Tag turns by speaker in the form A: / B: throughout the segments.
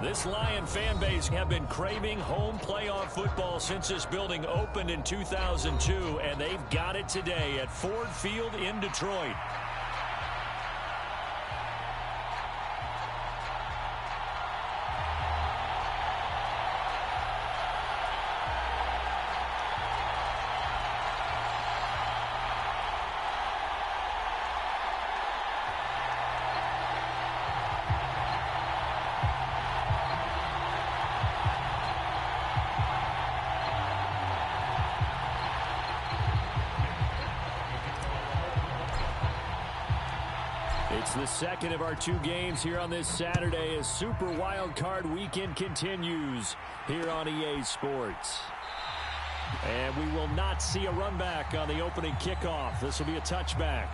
A: This Lion fan base have been craving home playoff football since this building opened in 2002, and they've got it today at Ford Field in Detroit. It's the second of our two games here on this Saturday as Super Wild Card Weekend continues here on EA Sports. And we will not see a run back on the opening kickoff. This will be a touchback.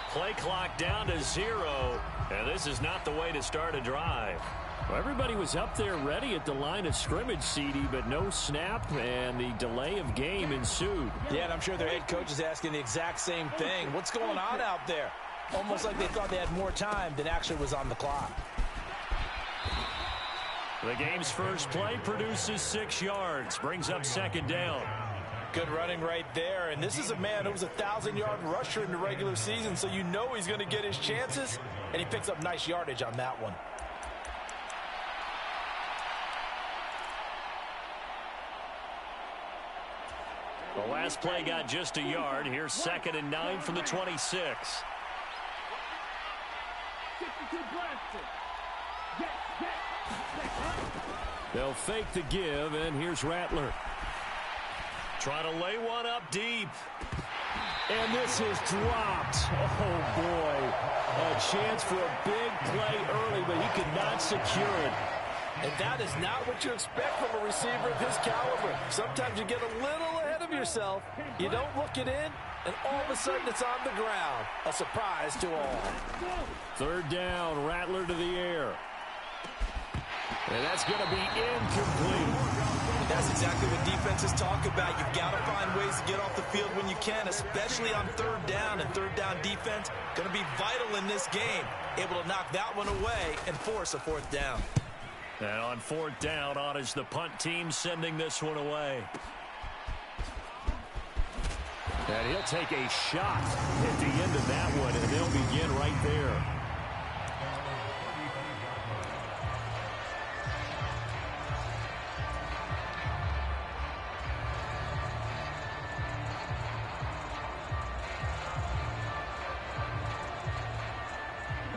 A: Play clock down to 0, and this is not the way to start a drive. Well, everybody was up there ready at the line of scrimmage, CD, but no snap, and the delay of game ensued.
B: Yeah, and I'm sure their head coach is asking the exact same thing. What's going on out there? Almost like they thought they had more time than actually was on the clock.
A: The game's first play produces 6 yards, brings up second down.
B: Good running right there, and this is a man who was a 1,000-yard rusher in the regular season, so you know he's going to get his chances, and he picks up nice yardage on that one.
A: The last play got just a yard. Here's 2nd and 9 from the 26. They'll fake the give, and here's Rattler. Trying to lay one up deep. And this is dropped. Oh, boy. A chance for a big play early, but he could not secure it.
B: And that is not what you expect from a receiver of his caliber. Sometimes you get a little ahead of yourself. You don't look it in, and all of a sudden it's on the ground. A surprise to all.
A: 3rd down, Rattler to the air. And that's going to be incomplete.
B: That's exactly what defenses talk about. You've got to find ways to get off the field when you can, especially on 3rd down. And 3rd down defense going to be vital in this game. Able to knock that one away and force a 4th down.
A: And on 4th down, on is the punt team sending this one away. And he'll take a shot at the end of that one, and they'll begin right there.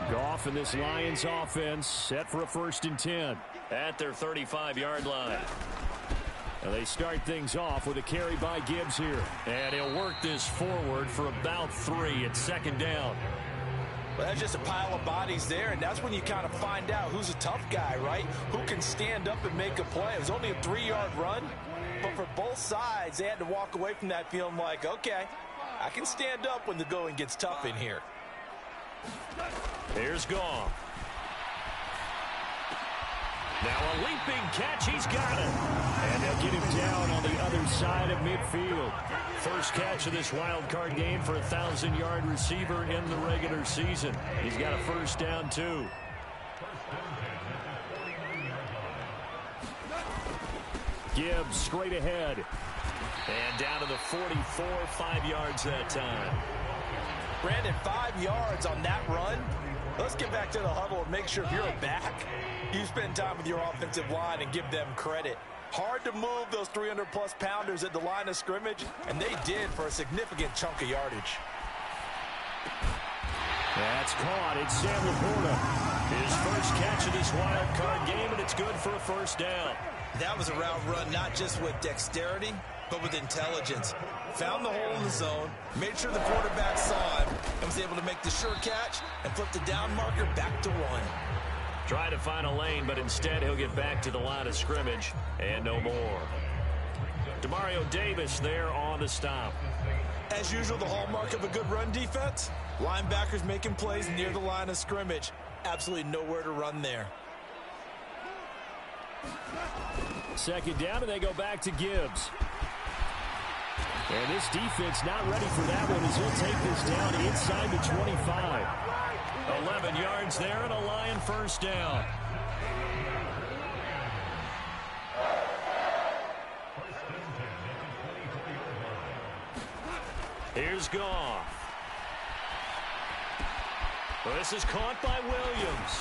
A: Goff and this Lions offense set for a 1st and 10 at their 35-yard line. And they start things off with a carry by Gibbs here. And he'll work this forward for about 3 at 2nd down.
B: Well, that's just a pile of bodies there, and that's when you kind of find out who's a tough guy, right? Who can stand up and make a play. It was only a 3-yard run, but for both sides, they had to walk away from that feeling like, okay, I can stand up when the going gets tough in here.
A: Here's Goff. Now a leaping catch. He's got it. And they'll get him down on the other side of midfield. First catch of this wild card game for a 1,000-yard receiver in the regular season. He's got a 1st down, too. Gibbs straight ahead. And down to the 44, 5 yards that time.
B: Brandon, 5 yards on that run. Let's get back to the huddle and make sure if you're a back, you spend time with your offensive line and give them credit. Hard to move those 300-plus pounders at the line of scrimmage, and they did for a significant chunk of yardage.
A: That's caught. It's Sam Laporta. His first catch of this wild card game, and it's good for a first down.
B: That was a route run not just with dexterity, but with intelligence. Found the hole in the zone, made sure the quarterback saw him, and was able to make the sure catch and flip the down marker back to one.
A: Try to find a lane, but instead he'll get back to the line of scrimmage and no more. Demario Davis there on the stop.
B: As usual, the hallmark of a good run defense, linebackers making plays near the line of scrimmage. Absolutely nowhere to run there.
A: Second down, and they go back to Gibbs. And this defense not ready for that one as he'll take this down inside the 25. 11 yards there and a Lion first down. Here's Goff. Well, this is caught by Williams.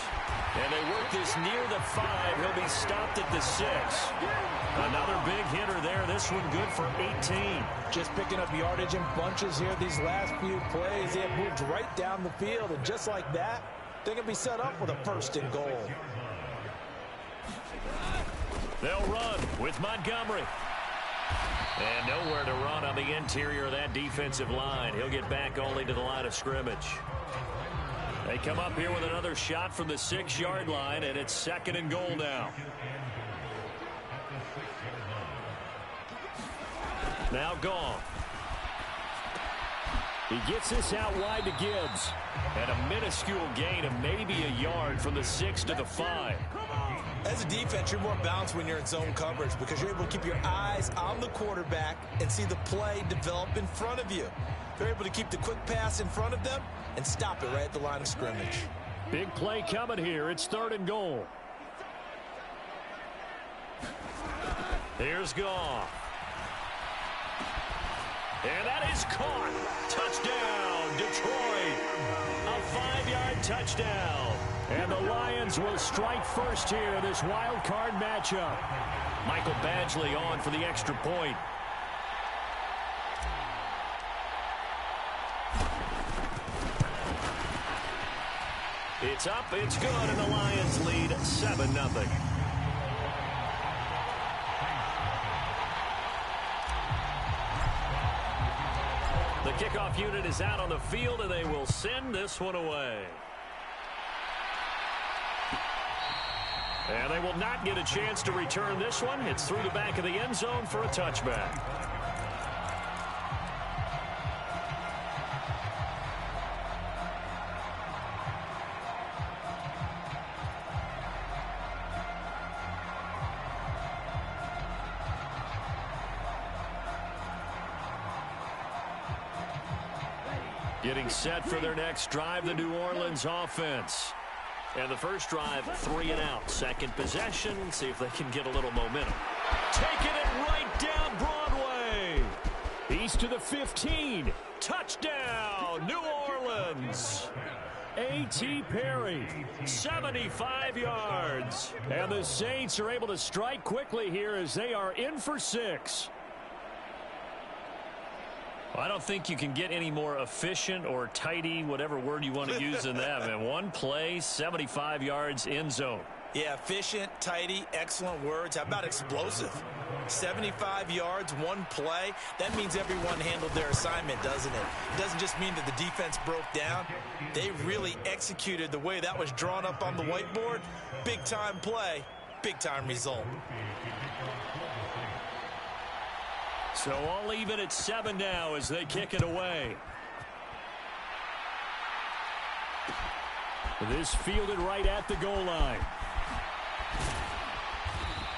A: And they work this near the 5. He'll be stopped at the 6. Another big hitter there. This one good for 18.
B: Just picking up yardage in bunches here these last few plays. They have moved right down the field. And just like that, they're going to be set up with a first and goal.
A: They'll run with Montgomery. And nowhere to run on the interior of that defensive line. He'll get back only to the line of scrimmage. They come up here with another shot from the 6-yard line, and it's second and goal now. Now Goff. He gets this out wide to Gibbs. And a minuscule gain of maybe a yard from the 6 to the 5.
B: As a defense, you're more balanced when you're in zone coverage because you're able to keep your eyes on the quarterback and see the play develop in front of you. They're able to keep the quick pass in front of them and stop it right at the line of scrimmage.
A: Big play coming here. It's third and goal. Here's Goff. And that is caught. Touchdown, Detroit. A 5-yard touchdown. And the Lions will strike first here in this wild card matchup. Michael Badgley on for the extra point. It's up, it's good, and the Lions lead 7-0. The kickoff unit is out on the field, and they will send this one away. And they will not get a chance to return this one. It's through the back of the end zone for a touchback. Getting set for their next drive, the New Orleans offense. And the first drive, 3 and out. Second possession, see if they can get a little momentum. Taking it right down Broadway. He's to the 15. Touchdown, New Orleans. A.T. Perry, 75 yards. And the Saints are able to strike quickly here as they are in for 6. I don't think you can get any more efficient or tidy, whatever word you want to use in that. Man, one play, 75 yards, end zone.
B: Yeah, efficient, tidy, excellent words. How about explosive? 75 yards, one play. That means everyone handled their assignment, doesn't it? It doesn't just mean that the defense broke down. They really executed the way that was drawn up on the whiteboard. Big-time play, big-time result.
A: So I'll leave it at 7 now as they kick it away. This fielded right at the goal line.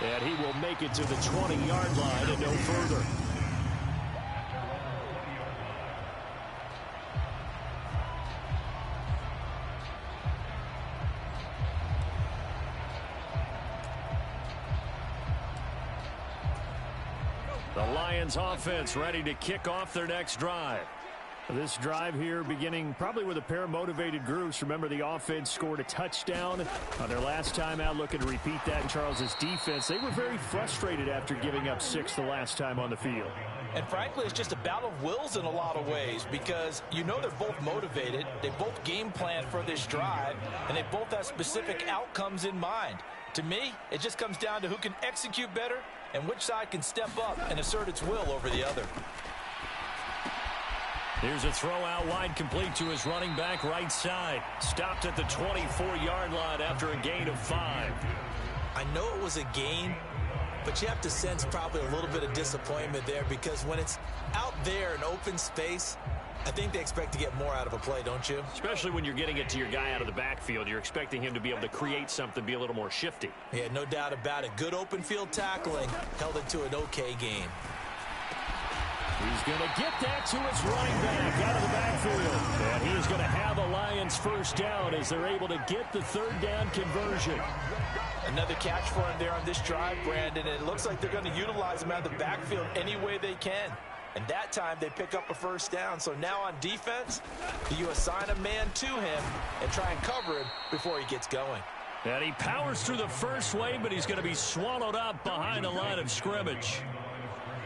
A: And he will make it to the 20-yard line and no further. The Lions offense ready to kick off their next drive. This drive here beginning probably with a pair of motivated groups. Remember, the offense scored a touchdown on their last time out, looking to repeat that in Charles's defense. They were very frustrated after giving up 6 the last time on the field.
B: And frankly, it's just a battle of wills in a lot of ways because you know they're both motivated. They both game plan for this drive, and they both have specific outcomes in mind. To me, it just comes down to who can execute better and which side can step up and assert its will over the other.
A: Here's a throw out wide, complete to his running back right side. Stopped at the 24-yard line after a gain of 5.
B: I know it was a gain, but you have to sense probably a little bit of disappointment there because when it's out there in open space, I think they expect to get more out of a play, don't you?
A: Especially when you're getting it to your guy out of the backfield. You're expecting him to be able to create something, be a little more shifty.
B: Yeah, no doubt about it. Good open field tackling held it to an okay game.
A: He's going to get that to his running back out of the backfield. And he is going to have a Lions first down as they're able to get the third down conversion.
B: Another catch for him there on this drive, Brandon. And it looks like they're going to utilize him out of the backfield any way they can. And that time they pick up a first down. So now on defense, do you assign a man to him and try and cover him before he gets going?
A: And he powers through the first wave, but he's going to be swallowed up behind the line of scrimmage.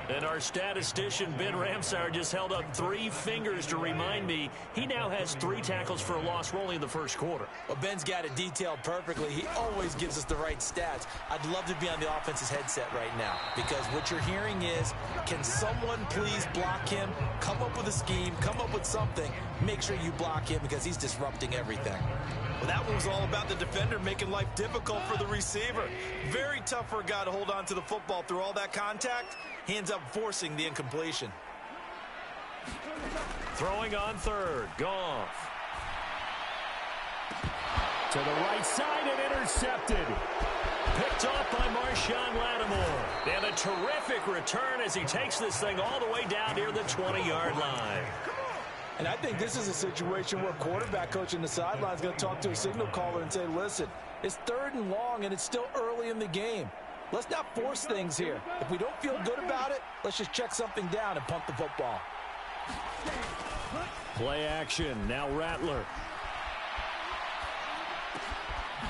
A: And our statistician, Ben Ramsauer, just held up 3 fingers to remind me he now has 3 tackles for a loss only in the first quarter.
B: Well, Ben's got it detailed perfectly. He always gives us the right stats. I'd love to be on the offense's headset right now because what you're hearing is, can someone please block him? Come up with a scheme, come up with something. Make sure you block him because he's disrupting everything. Well, that one was all about the defender making life difficult for the receiver. Very tough for a guy to hold on to the football through all that contact. He ends up forcing the incompletion.
A: Throwing on third. Goff. To the right side and intercepted. Picked off by Marshawn Lattimore. And a terrific return as he takes this thing all the way down near the 20-yard line.
B: And I think this is a situation where quarterback coach in the sideline is going to talk to a signal caller and say, listen, it's 3rd and long and it's still early in the game. Let's not force things here. If we don't feel good about it, let's just check something down and punt the football.
A: Play action. Now Rattler.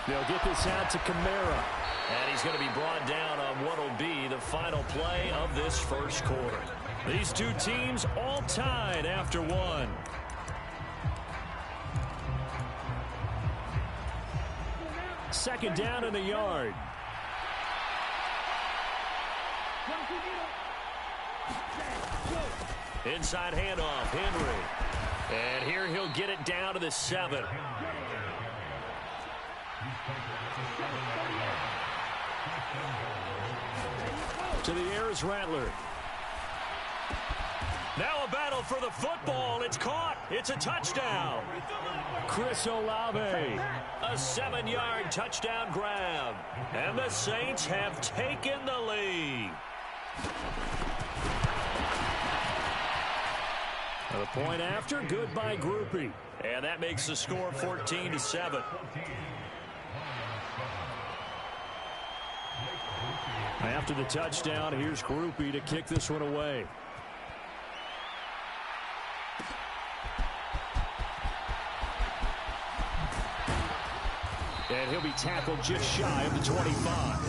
A: They'll get this out to Kamara. And he's going to be brought down on what will be the final play of this first quarter. These two teams all tied after 1. Second down in the yard. Inside handoff, Henry. And here he'll get it down to the 7. To the air is Rattler. Now a battle for the football. It's caught. It's a touchdown. Chris Olave. A 7-yard touchdown grab. And the Saints have taken the lead. The point after, good by Grupe. And that makes the score 14-7. After the touchdown, here's Grupe to kick this one away. And he'll be tackled just shy of the 25.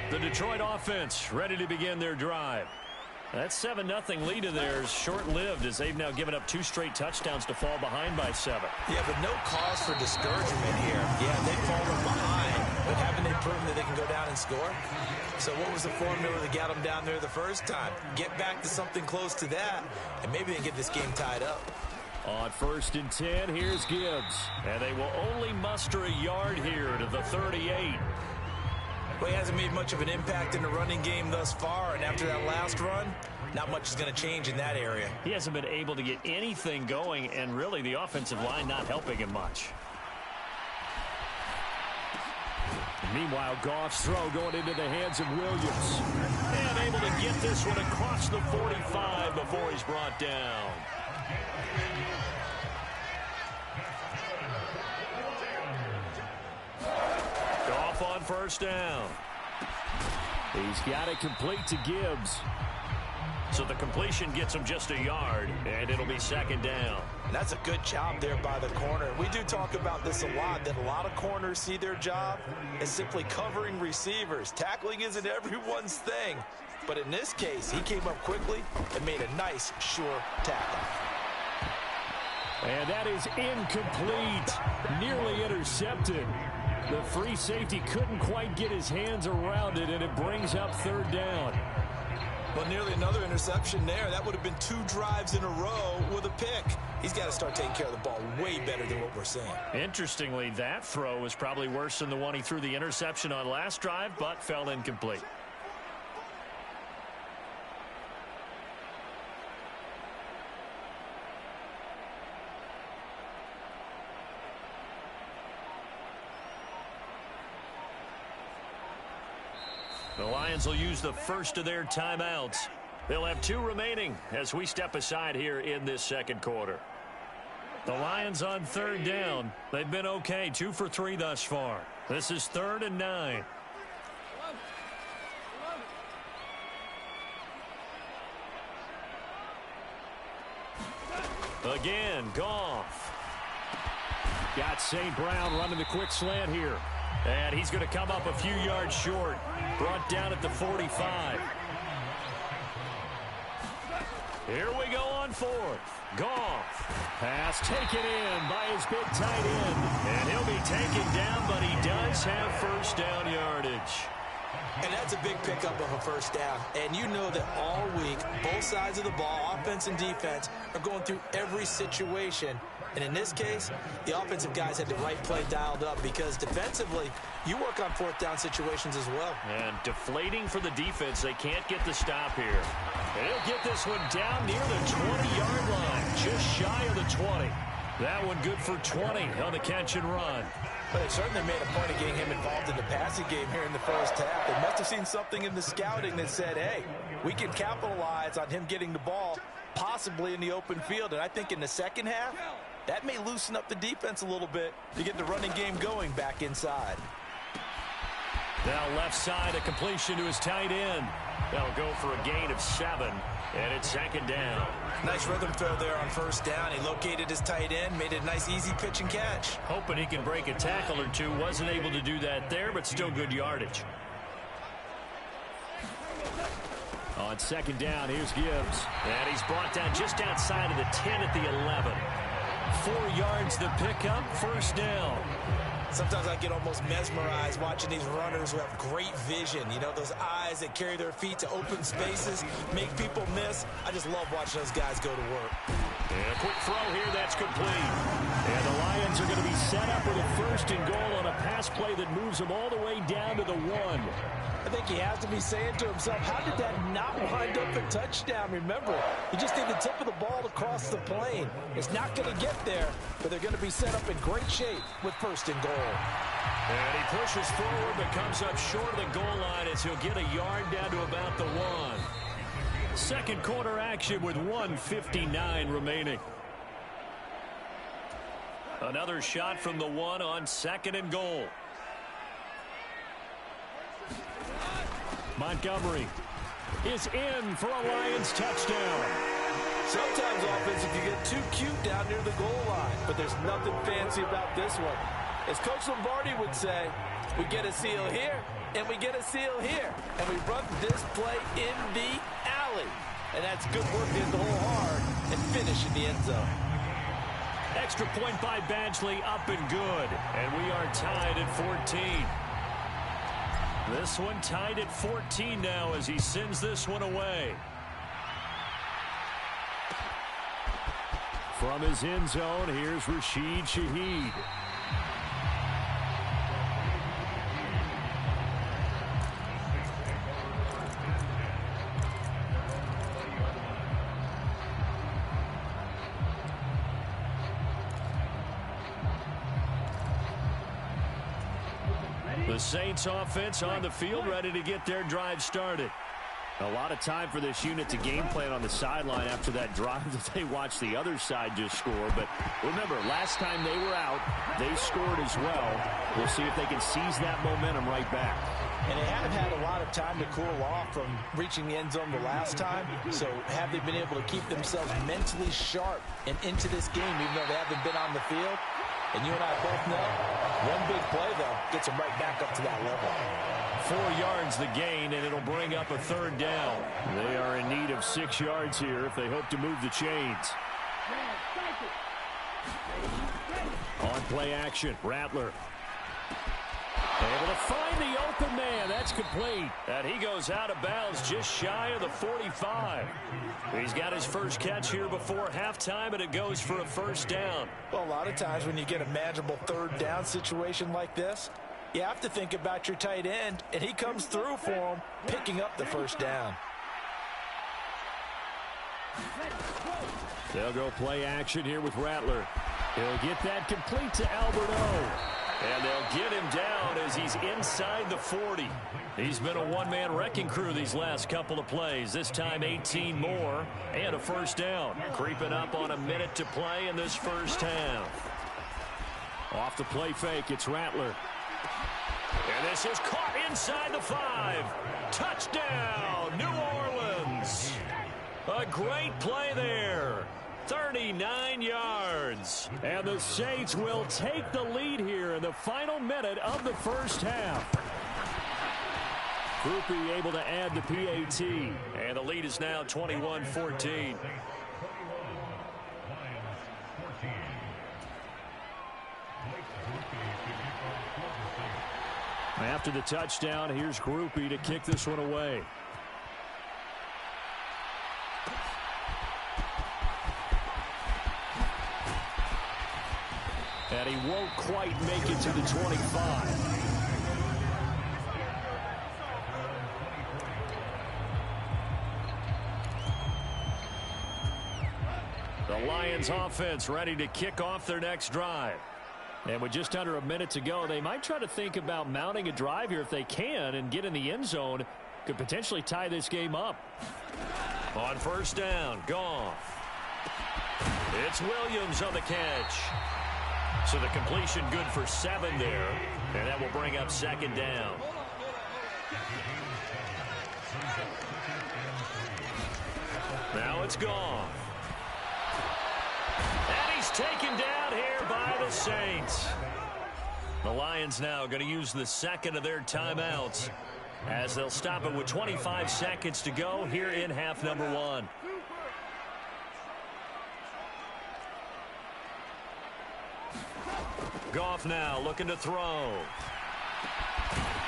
A: The Detroit offense ready to begin their drive. That 7-0 lead of theirs short-lived as they've now given up 2 straight touchdowns to fall behind by 7.
B: Yeah, but no cause for discouragement here. Yeah, they've fallen behind, but haven't they proven that they can go down and score? So what was the formula that got them down there the first time? Get back to something close to that, and maybe they can get this game tied up.
A: On 1st and 10, here's Gibbs. And they will only muster a yard here to the 38.
B: Well, he hasn't made much of an impact in the running game thus far, and after that last run, not much is going to change in that area.
A: He hasn't been able to get anything going, and really the offensive line not helping him much. Meanwhile, Goff's throw going into the hands of Williams. And able to get this one across the 45 before he's brought down. Goff on 1st down. He's got it complete to Gibbs. So the completion gets him just a yard, and it'll be second down.
B: And that's a good job there by the corner. We do talk about this a lot, that a lot of corners see their job as simply covering receivers. Tackling isn't everyone's thing. But in this case, he came up quickly and made a nice, sure tackle.
A: And that is incomplete. Nearly intercepted. The free safety couldn't quite get his hands around it, and it brings up third down.
B: Well, nearly another interception there. That would have been 2 drives in a row with a pick. He's got to start taking care of the ball way better than what we're seeing.
A: Interestingly, that throw was probably worse than the one he threw the interception on last drive, but fell incomplete. The Lions will use the first of their timeouts. They'll have 2 remaining as we step aside here in this second quarter. The Lions on third down. They've been okay, 2 for 3 thus far. This is 3rd and 9. Again, Goff. Got St. Brown running the quick slant here. And he's going to come up a few yards short. Brought down at the 45. Here we go on 4th. Goff. Pass taken in by his big tight end. And he'll be taken down, but he does have first down yardage.
B: And that's a big pickup of a first down. And you know that all week, both sides of the ball, offense and defense, are going through every situation. And in this case, the offensive guys had the right play dialed up because defensively, you work on 4th down situations as well.
A: And deflating for the defense. They can't get the stop here. And he'll get this one down near the 20-yard line, just shy of the 20. That one good for 20 on the catch and run.
B: But they certainly made a point of getting him involved in the passing game here in the first half. They must have seen something in the scouting that said, hey, we can capitalize on him getting the ball possibly in the open field. And I think in the second half, that may loosen up the defense a little bit to get the running game going back inside.
A: Now left side, a completion to his tight end. That'll go for a gain of 7, and it's second down.
B: Nice rhythm throw there on first down. He located his tight end, made it a nice easy pitch and catch.
A: Hoping he can break a tackle or two. Wasn't able to do that there, but still good yardage. On second down, here's Gibbs. And he's brought down just outside of the 10 at the 11. 4 yards the pickup, first down.
B: Sometimes I get almost mesmerized watching these runners who have great vision. You know, those eyes that carry their feet to open spaces, make people miss. I just love watching those guys go to work.
A: And a quick throw here, that's complete. And the Lions are going to be set up with a first and goal on a pass play that moves them all the way down to the 1.
B: I think he has to be saying to himself, how did that not wind up a touchdown? Remember, you just need the tip of the ball to cross the plane. It's not going to get there, but they're going to be set up in great shape with first and goal.
A: And he pushes forward, but comes up short of the goal line as he'll get a yard down to about the 1. Second quarter action with 1:59 remaining. Another shot from the 1 on second and goal. Montgomery is in for a Lions touchdown.
B: Sometimes offense, if you get too cute down near the goal line, but there's nothing fancy about this one. As Coach Lombardi would say, we get a seal here, and we get a seal here, and we run this play in the alley. And that's good work in the hole hard and finish in the end zone.
A: Extra point by Badgley, up and good. And we are tied at 14. This one tied at 14 now as he sends this one away. From his end zone, here's Rashid Shaheed. The Saints offense on the field, ready to get their drive started. A lot of time for this unit to game plan on the sideline after that drive that they watched the other side just score. But remember, last time they were out, they scored as well. We'll see if they can seize that momentum right back.
B: And they have had a lot of of time to cool off from reaching the end zone the last time. So have they been able to keep themselves mentally sharp and into this game, even though they haven't been on the field? And you and I both know, one big play, though, gets them right back up to that level.
A: 4 yards the gain, and it'll bring up a third down. They are in need of 6 yards here if they hope to move the chains. On play action, Rattler. Able to find the open man. That's complete. And he goes out of bounds just shy of the 45. He's got his first catch here before halftime, and it goes for a first down.
B: Well, a lot of times when you get a manageable third down situation like this, you have to think about your tight end, and he comes through for him, picking up the first down.
A: They'll go play action here with Rattler. He'll get that complete to Alberto. And they'll get him down as he's inside the 40. He's been a one-man wrecking crew these last couple of plays. This time 18 more and a first down. Creeping up on a minute to play in this first half. Off the play fake, it's Rattler. And this is caught inside the 5. Touchdown, New Orleans. A great play there. 39 yards. And the Saints will take the lead here in the final minute of the first half. Grupe able to add the PAT. And the lead is now 21-14. After the touchdown, here's Grupe to kick this one away. And he won't quite make it to the 25. The Lions offense ready to kick off their next drive. And with just under a minute to go, they might try to think about mounting a drive here if they can and get in the end zone. Could potentially tie this game up. On first down, Goff. It's Williams on the catch. So the completion good for 7 there. And that will bring up second down. Now it's Goff. And he's taken down here by the Saints. The Lions now going to use the second of their timeouts as they'll stop it with 25 seconds to go here in half number 1. Goff now looking to throw.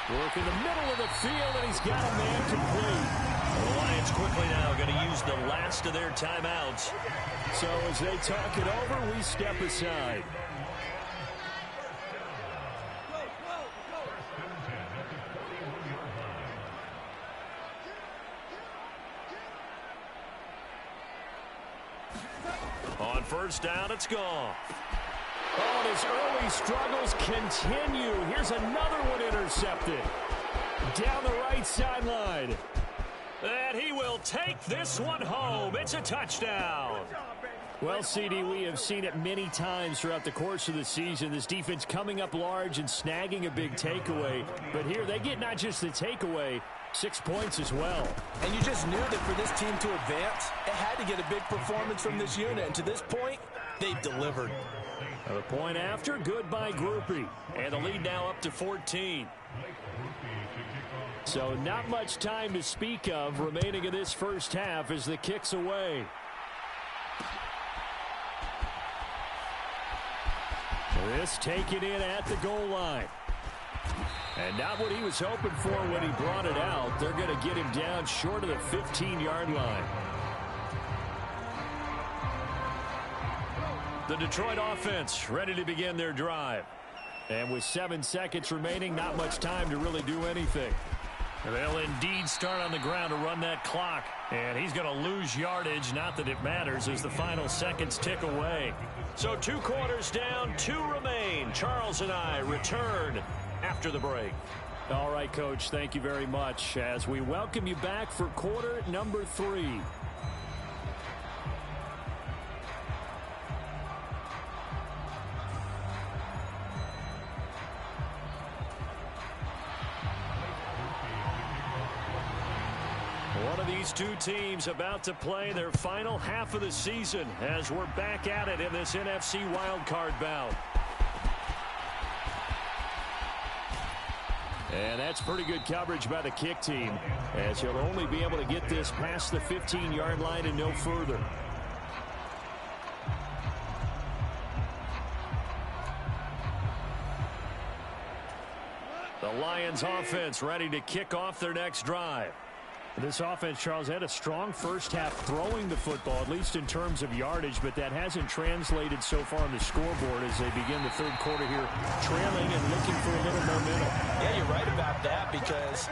A: Work in the middle of the field, and he's got a man complete. The Lions quickly now going to use the last of their timeouts. So as they talk it over, we step aside. On first down, it's Goff. Oh, and his early struggles continue. Here's another one intercepted. Down the right sideline. And he will take this one home. It's a touchdown. Well, CD, we have seen it many times throughout the course of the season. This defense coming up large and snagging a big takeaway. But here they get not just the takeaway, 6 points as well. And you just knew that for this team to advance, it had to get a big performance from this unit. And to this point, they've delivered. A point after, good by Grupe. And the lead now up to 14. So not much time to speak of remaining in this first half as the kick's away. This taken in at the goal line. And not what he was hoping for when he brought it out. They're going to get him down short of the 15-yard line. The Detroit offense ready to begin their drive. And with 7 seconds remaining, not much time to really do anything. They'll indeed start on the ground to run that clock. And he's going to lose yardage, not that it matters, as the final seconds tick away. So 2 quarters down, 2 remain. Charles and I return after the break. All right, Coach, thank you very much as we welcome you back for quarter number 3. One of these two teams about to play their final half of the season as we're back at it in this NFC wildcard bout. And that's pretty good coverage by the kick team, as he'll only be able to get this past the 15-yard line and no further. The Lions offense ready to kick off their next drive. This offense, Charles, had a strong first half throwing the football, at least in terms of yardage, but that hasn't translated so far on the scoreboard as they begin the third quarter here, trailing and looking for a little momentum.
B: Yeah, you're right about that because,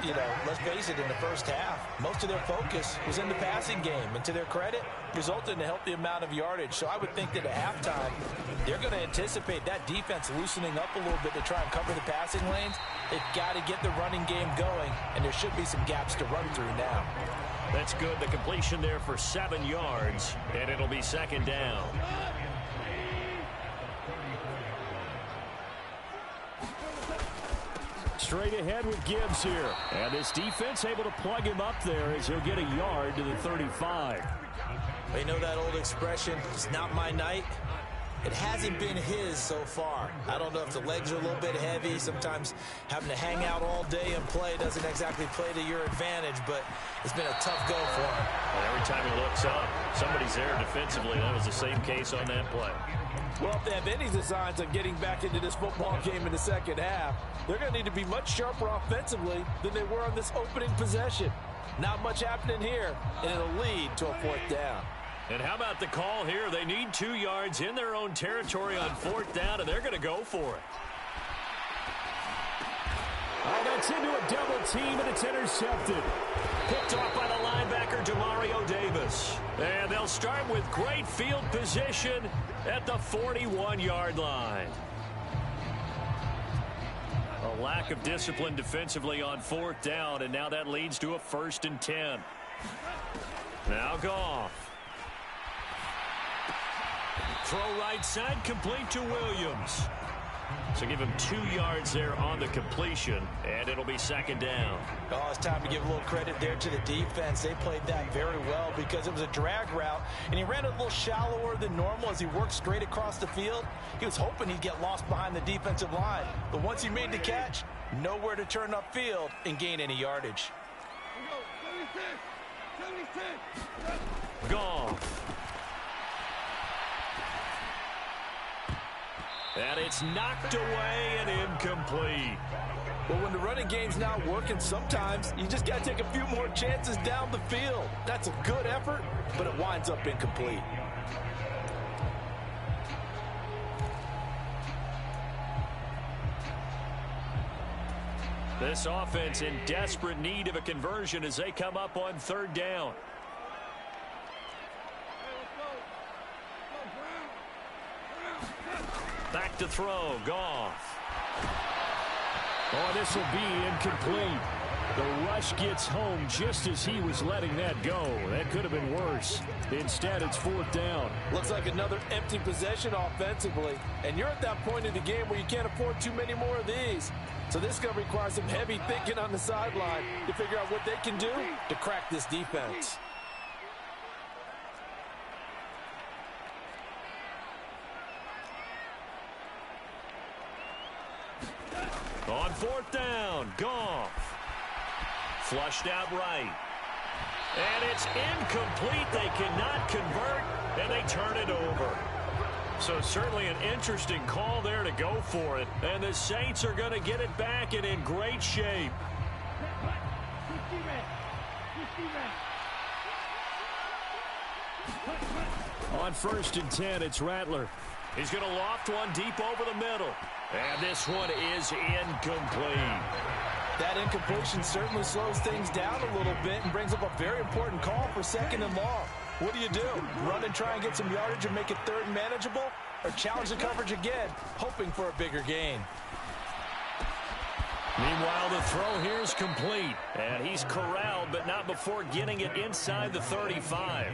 B: let's face it, in the first half, most of their focus was in the passing game, and to their credit, resulted in a healthy amount of yardage. So I would think that at halftime, they're going to anticipate that defense loosening up a little bit to try and cover the passing lanes. They've got to get the running game going, and there should be some gaps to run through now.
A: That's good. The completion there for 7 yards, and it'll be second down. Straight ahead with Gibbs here. And this defense able to plug him up there as he'll get a yard to the 35.
B: They know that old expression, it's not my night. It hasn't been his so far. I don't know if the legs are a little bit heavy. Sometimes having to hang out all day and play doesn't exactly play to your advantage, but it's been a tough go for him.
A: And every time he looks up, somebody's there defensively. That was the same case on that play.
B: Well, if they have any designs on getting back into this football game in the second half, they're going to need to be much sharper offensively than they were on this opening possession. Not much happening here, and it'll lead to a fourth down.
A: And how about the call here? They need 2 yards in their own territory on fourth down, and they're going to go for it. Oh, that's into a double team, and it's intercepted. Picked off by the linebacker, Demario Davis. And they'll start with great field position at the 41-yard line. A lack of discipline defensively on fourth down, and now that leads to a 1st and 10. Now Goff. Throw right side, complete to Williams. So give him 2 yards there on the completion, and it'll be second down.
B: Oh, it's time to give a little credit there to the defense. They played that very well because it was a drag route, and he ran a little shallower than normal as he worked straight across the field. He was hoping he'd get lost behind the defensive line, but once he made the catch, nowhere to turn upfield and gain any yardage.
A: Goff. And it's knocked away and incomplete.
B: Well, when the running game's not working, sometimes you just got to take a few more chances down the field. That's a good effort, but it winds up incomplete.
A: This offense in desperate need of a conversion as they come up on third down. Back to throw, Goff. Oh, this will be incomplete. The rush gets home just as he was letting that go. That could have been worse. Instead, it's fourth down.
B: Looks like another empty possession offensively. And you're at that point in the game where you can't afford too many more of these. So this is going to require some heavy thinking on the sideline to figure out what they can do to crack this defense.
A: On fourth down, Goff. Flushed out right. And it's incomplete. They cannot convert, and they turn it over. So certainly an interesting call there to go for it. And the Saints are going to get it back and in great shape. On 1st and 10, it's Rattler. He's going to loft one deep over the middle. And this one is incomplete.
B: That incompletion certainly slows things down a little bit and brings up a very important call for 2nd and long. What do you do? Run and try and get some yardage and make it 3rd and manageable? Or challenge the coverage again, hoping for a bigger gain?
A: Meanwhile, the throw here is complete. And he's corralled, but not before getting it inside the 35.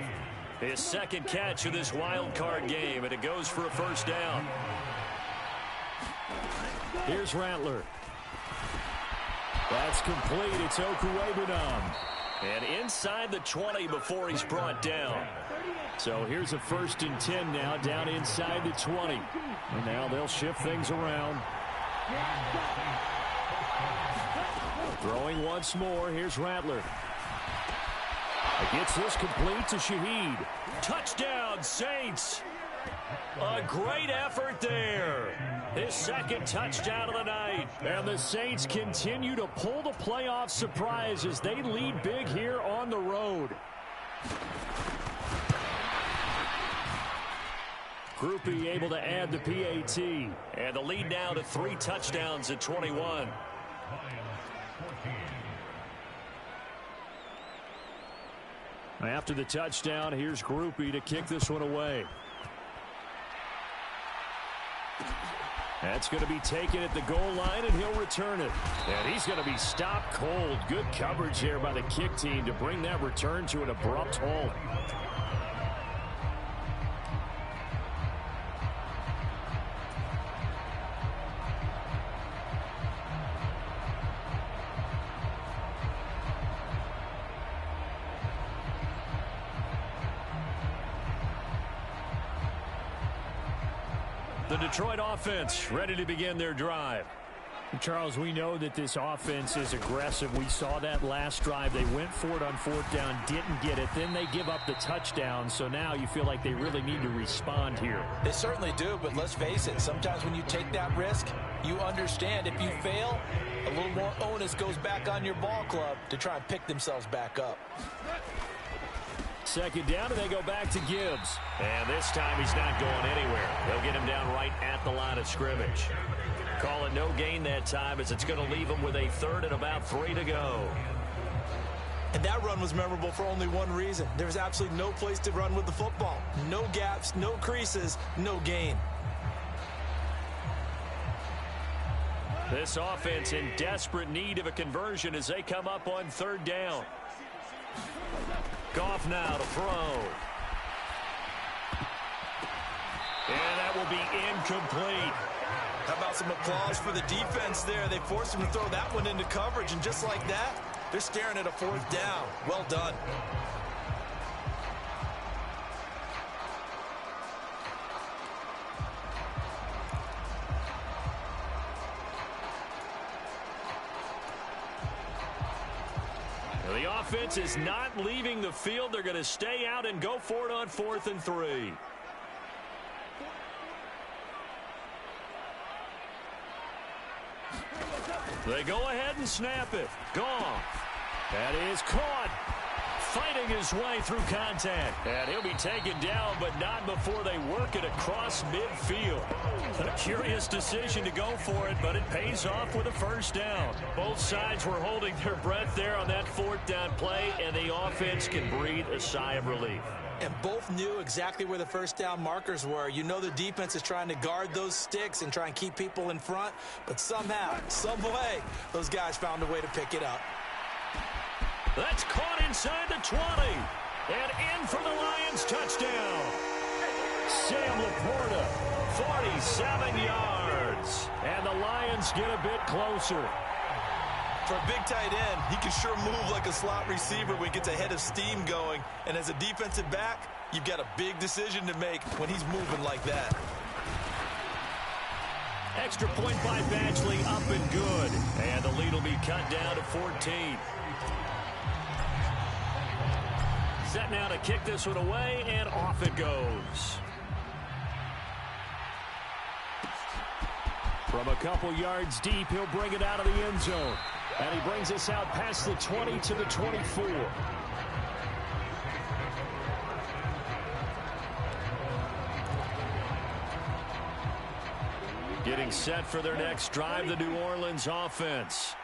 A: His 2nd catch of this wild card game, and it goes for a 1st down. Here's Rattler. That's complete. It's Okuwebunam. And inside the 20 before he's brought down. So here's a 1st and 10 now, down inside the 20. And now they'll shift things around. Throwing once more, here's Rattler. Gets this complete to Shaheed. Touchdown, Saints. A great effort there. His 2nd touchdown of the night. And the Saints continue to pull the playoff surprise as they lead big here on the road. Groupie able to add the PAT. And the lead now to 3 touchdowns at 21. After the touchdown, here's Groupie to kick this one away. That's going to be taken at the goal line, and he'll return it. And he's going to be stopped cold. Good coverage there by the kick team to bring that return to an abrupt halt. The Detroit offense ready to begin their drive.
C: Charles, we know that this offense is aggressive. We saw that last drive. They went for it on 4th down, didn't get it. Then they give up the touchdown. So now you feel like they really need to respond here.
B: They certainly do, but let's face it. Sometimes when you take that risk, you understand if you fail, a little more onus goes back on your ball club to try and pick themselves back up.
A: 2nd down, and they go back to Gibbs. And this time he's not going anywhere. They'll get him down right at the line of scrimmage. Call it no gain that time as it's going to leave him with a 3rd and about 3 to go.
B: And that run was memorable for only one reason. There was absolutely no place to run with the football. No gaps, no creases, no gain.
A: This offense in desperate need of a conversion as they come up on 3rd down. Goff now to throw. And that will be incomplete.
B: How about some applause for the defense there? They forced him to throw that one into coverage, and just like that, they're staring at a 4th down. Well done.
A: The offense is not leaving the field. They're going to stay out and go for it on 4th and 3. They go ahead and snap it. Goff. That is caught. Fighting his way through contact. And he'll be taken down, but not before they work it across midfield. A curious decision to go for it, but it pays off with a 1st down. Both sides were holding their breath there on that 4th down play, and the offense can breathe a sigh of relief.
B: And both knew exactly where the 1st down markers were. You know the defense is trying to guard those sticks and try and keep people in front, but somehow, some way, those guys found a way to pick it up.
A: That's caught inside the 20. And in for the Lions touchdown. Sam Laporta, 47 yards. And the Lions get a bit closer.
B: For a big tight end, he can sure move like a slot receiver when he gets a head of steam going. And as a defensive back, you've got a big decision to make when he's moving like that.
A: Extra point by Badgley, up and good. And the lead will be cut down to 14. Set now to kick this one away, and off it goes. From a couple yards deep, he'll bring it out of the end zone. And he brings us out past the 20 to the 24. Getting set for their next drive, the New Orleans offense.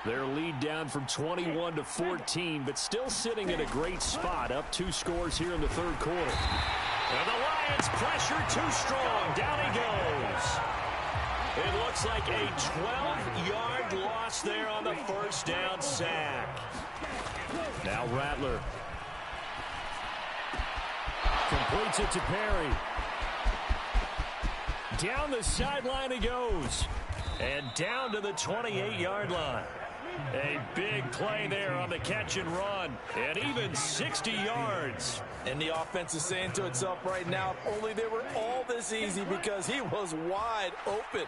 A: Their lead down from 21 to 14, but still sitting in a great spot, up 2 scores here in the 3rd quarter. And the Lions pressure too strong. Down he goes. It looks like a 12-yard loss there on the 1st down sack. Now Rattler completes it to Perry. Down the sideline he goes. And down to the 28-yard line.
C: A big play there on the catch and run, and even 60 yards.
B: And the offense is saying to itself right now, if only they were all this easy, because he was wide open.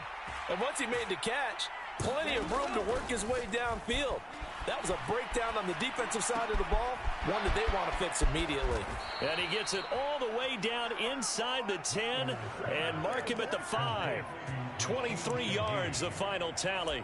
B: And once he made the catch, plenty of room to work his way downfield. That was a breakdown on the defensive side of the ball, one that they want to fix immediately.
C: And he gets it all the way down inside the 10 and mark him at the 5. 23 yards, the final tally.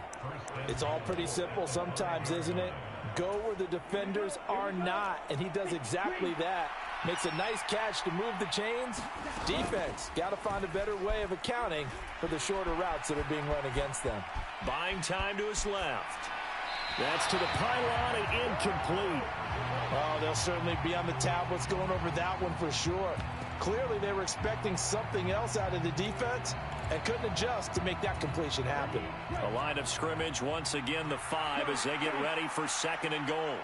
B: It's all pretty simple sometimes, isn't it? Go where the defenders are not, and he does exactly that. Makes a nice catch to move the chains. Defense got to find a better way of accounting for the shorter routes that are being run against them.
C: Buying time to his left. That's to the pylon and incomplete.
B: Oh, they'll certainly be on the tablets going over that one for sure. Clearly they were expecting something else out of the defense and couldn't adjust to make that completion happen.
C: A line of scrimmage, once again the 5 as they get ready for 2nd and goal.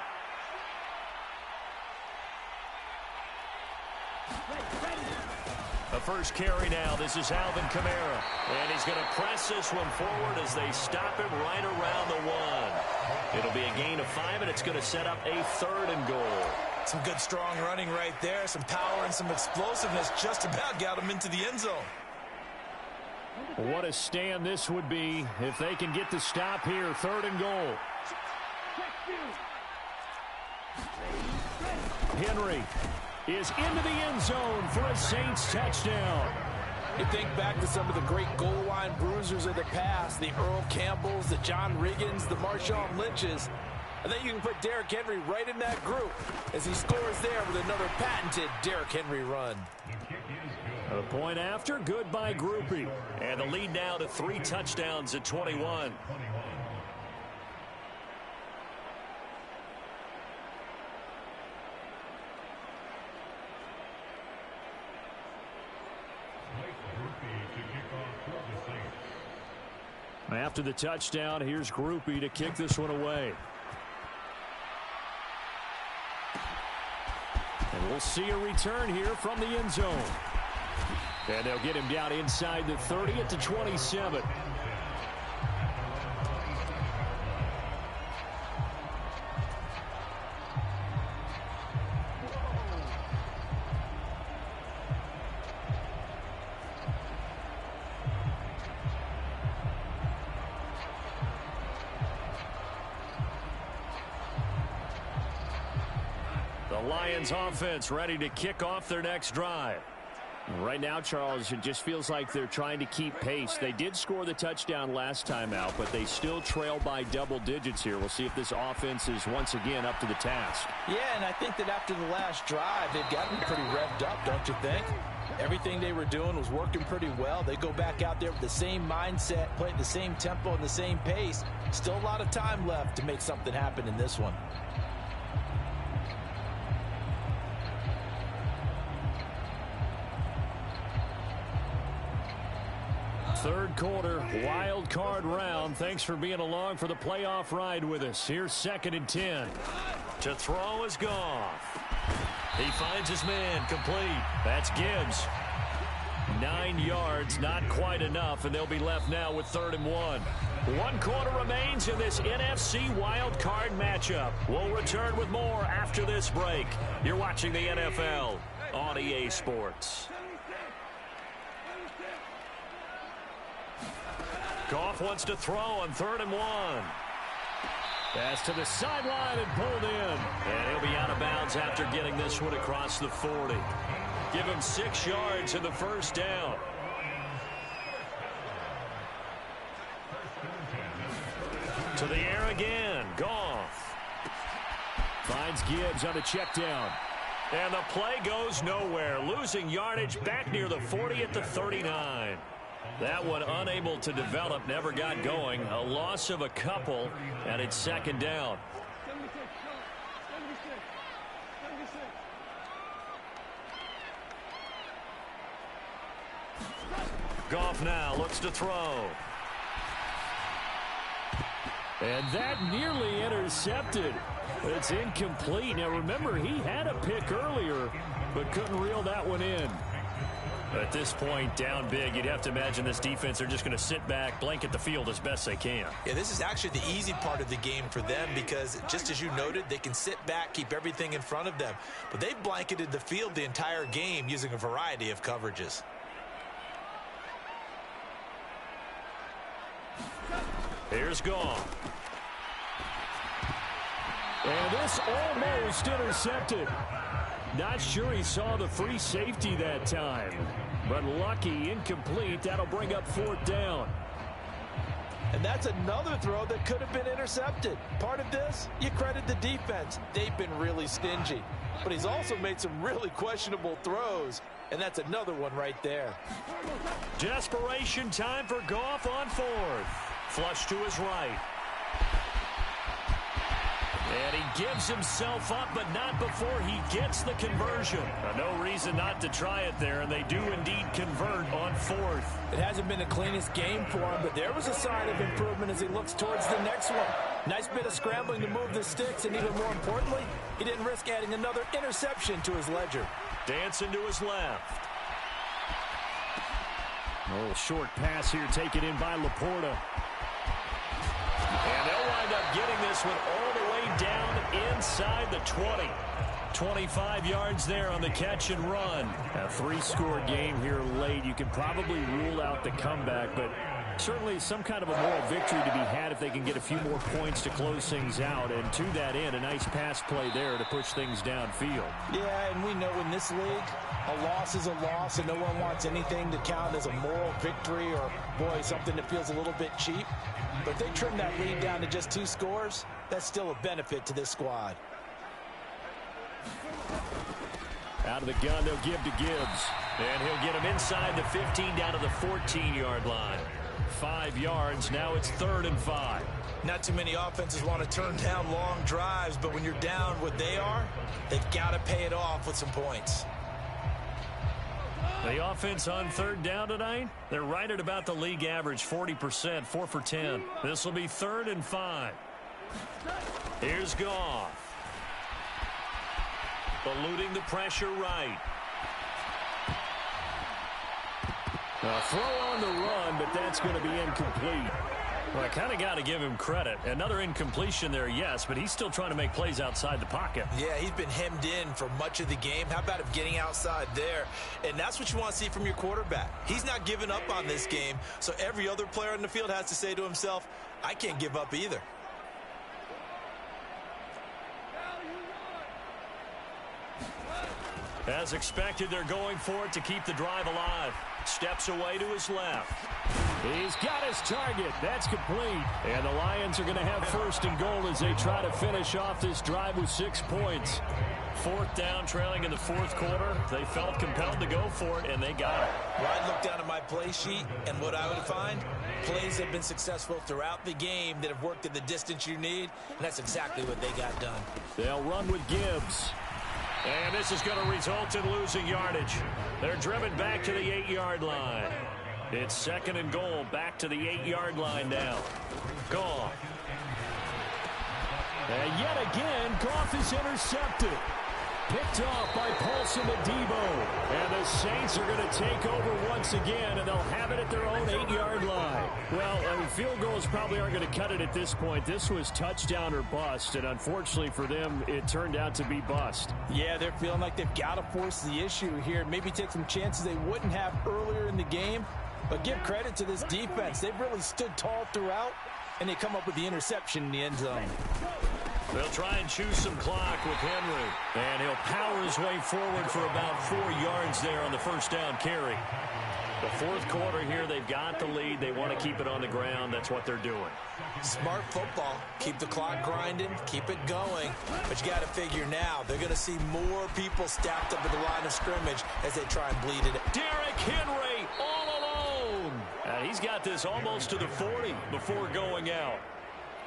C: The first carry now. This is Alvin Kamara. And he's going to press this one forward as they stop him right around the 1. It'll be a gain of 5, and it's going to set up a 3rd and goal.
B: Some good strong running right there. Some power and some explosiveness just about got him into the end zone.
C: What a stand this would be if they can get the stop here. 3rd and goal. Henry is into the end zone for a Saints touchdown.
B: You think back to some of the great goal line bruisers of the past, the Earl Campbells, the John Riggins, the Marshawn Lynches. I think you can put Derrick Henry right in that group as he scores there with another patented Derrick Henry run.
C: A point after, good by Groupie. And the lead now to 3 touchdowns at 21. After the touchdown, here's Groupie to kick this one away. And we'll see a return here from the end zone. And they'll get him down inside the 30 at the 27. Lions offense ready to kick off their next drive. Right now, Charles, it just feels like they're trying to keep pace. They did score the touchdown last time out, but they still trail by double digits here. We'll see if this offense is once again up to the task.
B: Yeah, and I think that after the last drive, they've gotten pretty revved up, don't you think? Everything they were doing was working pretty well. They go back out there with the same mindset, play at the same tempo and the same pace. Still a lot of time left to make something happen in this one.
C: Third quarter, wild card round. Thanks for being along for the playoff ride with us. Here's 2nd and 10. To throw is Goff. He finds his man, complete. That's Gibbs. 9 yards, not quite enough, and they'll be left now with 3rd and 1. 1 quarter remains in this NFC wild card matchup. We'll return with more after this break. You're watching the NFL on EA Sports. Goff wants to throw on 3rd and 1. Pass to the sideline and pulled in. And he'll be out of bounds after getting this one across the 40. Give him 6 yards in the first down. To the air again. Goff finds Gibbs on a check down. And the play goes nowhere. Losing yardage back near the 40 at the 39. That one unable to develop, never got going. A loss of a couple, and it's 2nd down. Goff now looks to throw. And that nearly intercepted. It's incomplete. Now remember, he had a pick earlier, but couldn't reel that one in. At this point, down big, you'd have to imagine this defense are just going to sit back, blanket the field as best they can.
B: Yeah, this is actually the easy part of the game for them because, just as you noted, they can sit back, keep everything in front of them. But they've blanketed the field the entire game using a variety of coverages.
C: Here's Goff. And this almost intercepted. Not sure he saw the free safety that time. But lucky, incomplete. That'll bring up 4th down.
B: And that's another throw that could have been intercepted. Part of this, you credit the defense. They've been really stingy. But he's also made some really questionable throws. And that's another one right there.
C: Desperation time for Goff on 4th. Flush to his right. And he gives himself up, but not before he gets the conversion. No reason not to try it there, and they do indeed convert on 4th.
B: It hasn't been the cleanest game for him, but there was a sign of improvement as he looks towards the next one. Nice bit of scrambling to move the sticks, and even more importantly, he didn't risk adding another interception to his ledger.
C: Dancing to his left. A little short pass here taken in by Laporta. And they'll wind up getting this one all the way down inside the 20. 25 yards there on the catch and run. A 3-score game here late. You can probably rule out the comeback, but certainly some kind of a moral victory to be had if they can get a few more points to close things out. And to that end, a nice pass play there to push things downfield.
B: Yeah, and we know in this league, a loss is a loss, and no one wants anything to count as a moral victory or, boy, something that feels a little bit cheap. But if they trim that lead down to just 2 scores, that's still a benefit to this squad.
C: Out of the gun, they'll give to Gibbs. And he'll get him inside the 15 down to the 14-yard line. 5 yards. Now it's 3rd and 5.
B: Not too many offenses want to turn down long drives, but when you're down what they are, they've got to pay it off with some points.
C: The offense on 3rd down tonight, they're right at about the league average, 40%, 4 for 10. This will be 3rd and 5. Here's Goff. Eluding the pressure right. A throw on the run, but that's going to be incomplete. Well, I kind of got to give him credit. Another incompletion there, yes, but he's still trying to make plays outside the pocket.
B: Yeah, he's been hemmed in for much of the game. How about him getting outside there? And that's what you want to see from your quarterback. He's not giving up on this game, so every other player in the field has to say to himself, I can't give up either.
C: As expected, they're going for it to keep the drive alive. Steps away to his left. He's got his target. That's complete. And the Lions are going to have 1st and goal as they try to finish off this drive with 6 points. 4th down, trailing in the 4th quarter. They felt compelled to go for it, and they got it.
B: Well, I'd look down at my play sheet, and what I would find, plays have been successful throughout the game that have worked in the distance you need, and that's exactly what they got done.
C: They'll run with Gibbs. And this is going to result in losing yardage. They're driven back to the 8-yard line. It's 2nd and goal, back to the 8-yard line now. Goff. And yet again, Goff is intercepted. Picked off by Paulson Adebo. And the Saints are going to take over once again, and they'll have it at their own 8-yard line. Well, field goals probably aren't going to cut it at this point. This was touchdown or bust, and unfortunately for them, it turned out to be bust.
B: Yeah, they're feeling like they've got to force the issue here. Maybe take some chances they wouldn't have earlier in the game. But give credit to this defense. They've really stood tall throughout, and they come up with the interception in the end zone.
C: They'll try and choose some clock with Henry. And he'll power his way forward for about 4 yards there on the 1st down carry. The 4th quarter here, they've got the lead. They want to keep it on the ground. That's what they're doing.
B: Smart football. Keep the clock grinding. Keep it going. But you got to figure now, they're going to see more people stacked up at the line of scrimmage as they try and bleed it.
C: Derrick Henry all alone. He's got this almost to the 40 before going out.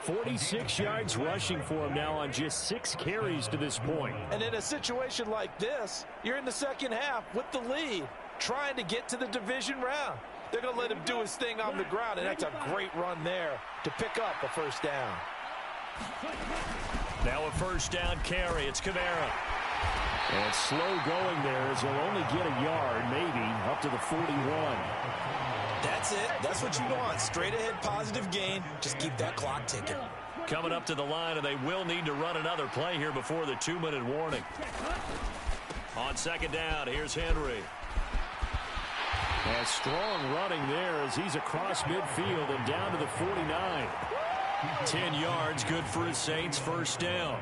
C: 46 yards rushing for him now on just 6 carries to this point.
B: And in a situation like this, you're in the second half with the lead, trying to get to the division round. They're going to let him do his thing on the ground, and that's a great run there to pick up a 1st down.
C: Now a 1st down carry. It's Kamara. And slow going there as he'll only get a yard, maybe, up to the 41.
B: That's it. That's what you want. Straight ahead positive gain. Just keep that clock ticking.
C: Coming up to the line, and they will need to run another play here before the 2-minute warning. On second down, here's Henry. And strong running there as he's across midfield and down to the 49. 10 yards, good for his Saints, first down.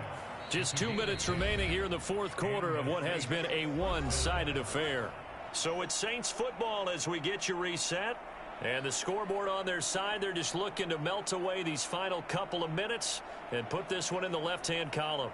C: Just 2 minutes remaining here in the fourth quarter of what has been a one-sided affair. So it's Saints football as we get you reset. And the scoreboard on their side, they're just looking to melt away these final couple of minutes and put this one in the left-hand column.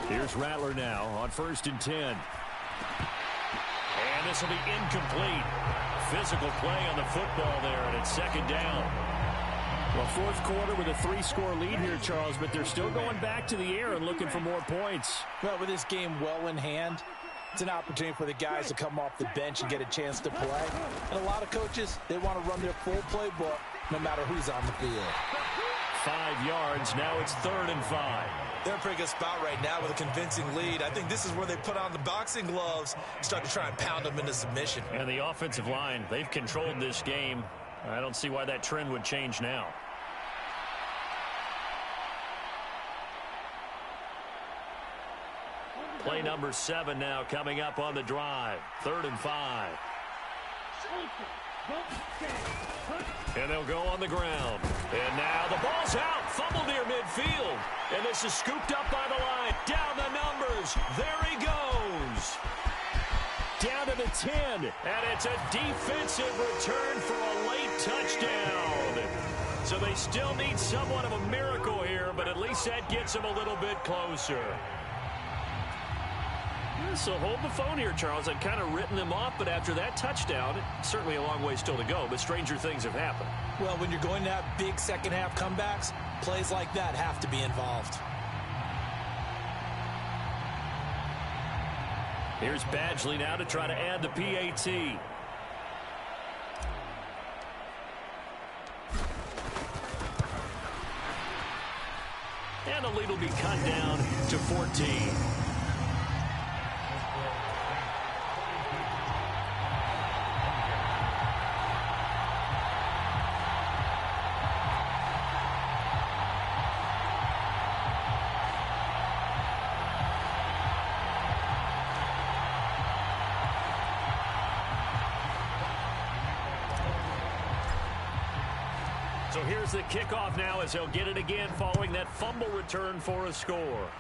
C: Here's Rattler now on 1st and 10. And this will be incomplete. Physical play on the football there, and it's second down. Well, fourth quarter with a 3-score lead here, Charles, but they're still going back to the air and looking for more points.
B: Well, with this game well in hand, it's an opportunity for the guys to come off the bench and get a chance to play. And a lot of coaches, they want to run their full playbook no matter who's on the field.
C: 5 yards. Now it's 3rd and 5.
B: They're in a pretty good spot right now with a convincing lead. I think this is where they put on the boxing gloves, start to try and pound them into submission.
C: And the offensive line, they've controlled this game. I don't see why that trend would change now. Play number 7 now coming up on the drive. 3rd and 5. And they'll go on the ground. And now the ball's out. Fumble near midfield. And this is scooped up by the line. Down the numbers. There he goes. Down to the 10. And it's a defensive return for a late touchdown. So they still need somewhat of a miracle here, but at least that gets them a little bit closer. So hold the phone here, Charles. I'd kind of written them off, but after that touchdown, certainly a long way still to go, but stranger things have happened.
B: Well, when you're going to have big second-half comebacks, plays like that have to be involved.
C: Here's Badgley now to try to add the PAT. And the lead will be cut down to 14. So here's the kickoff now as they'll get it again following that fumble return for a score.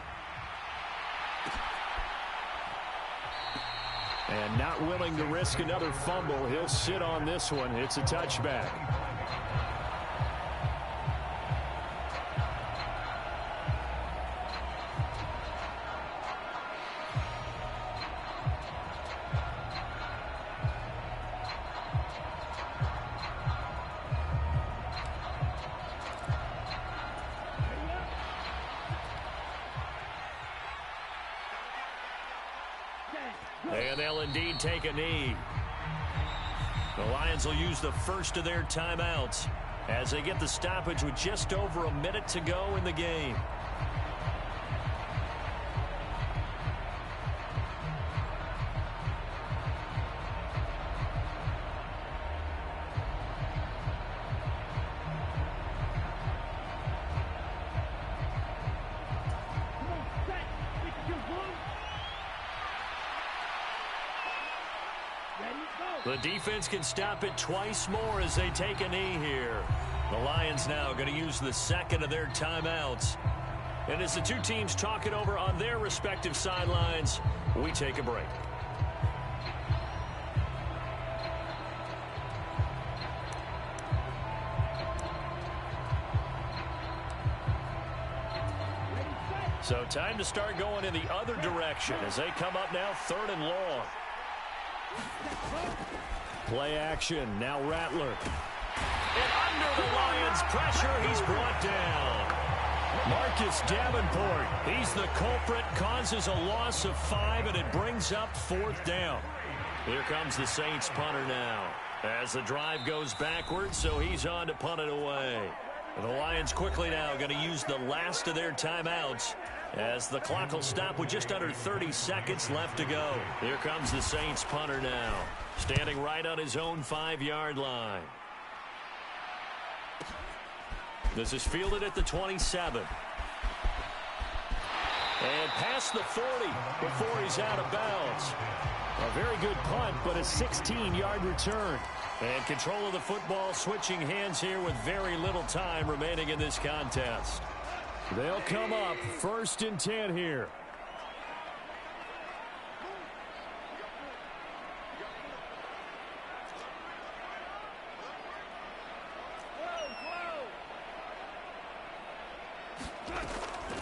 C: And not willing to risk another fumble. He'll sit on this one. It's a touchback. And they'll indeed take a knee. The Lions will use the first of their timeouts as they get the stoppage with just over a minute to go in the game. The defense can stop it twice more as they take a knee here. The Lions now going to use the second of their timeouts. And as the two teams talk it over on their respective sidelines, we take a break. So time to start going in the other direction as they come up now 3rd and long. Play action. Now Rattler. And under the Lions' pressure, he's brought down. Marcus Davenport, he's the culprit, causes a loss of 5, and it brings up 4th down.
A: Here comes the Saints punter now as the drive goes backwards, so he's on to punt it away. The Lions quickly now going to use the last of their timeouts as the clock will stop with just under 30 seconds left to go. Here comes the Saints punter now, standing right on his own 5-yard line. This is fielded at the 27. And past the 40 before he's out of bounds. A very good punt, but a 16-yard return. And control of the football switching hands here with very little time remaining in this contest.
C: They'll come up 1st and 10 here.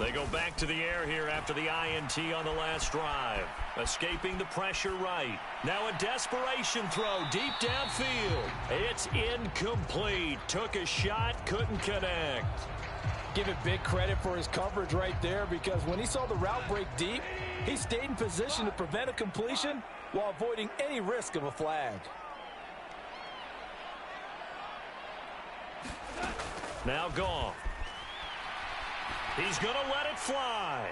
A: They go back to the air here after the INT on the last drive. Escaping the pressure right. Now a desperation throw deep downfield. It's incomplete. Took a shot, couldn't connect.
B: Give it big credit for his coverage right there, because when he saw the route break deep, he stayed in position to prevent a completion while avoiding any risk of a flag.
A: Now Goff. He's going to let it fly.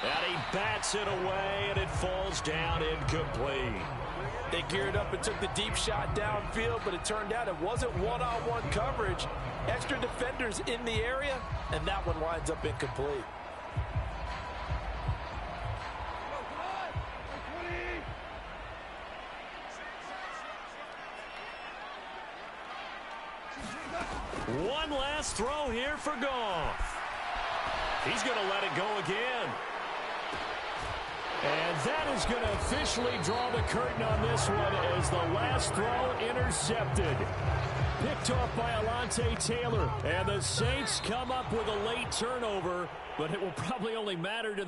A: And he bats it away, and it falls down incomplete.
B: They geared up and took the deep shot downfield, but it turned out it wasn't one-on-one coverage. Extra defenders in the area, and that one winds up incomplete.
A: One last throw here for Goff. He's going to let it go again.
C: And that is going to officially draw the curtain on this one as the last throw intercepted. Picked off by Alontae Taylor. And the Saints come up with a late turnover, but it will probably only matter to the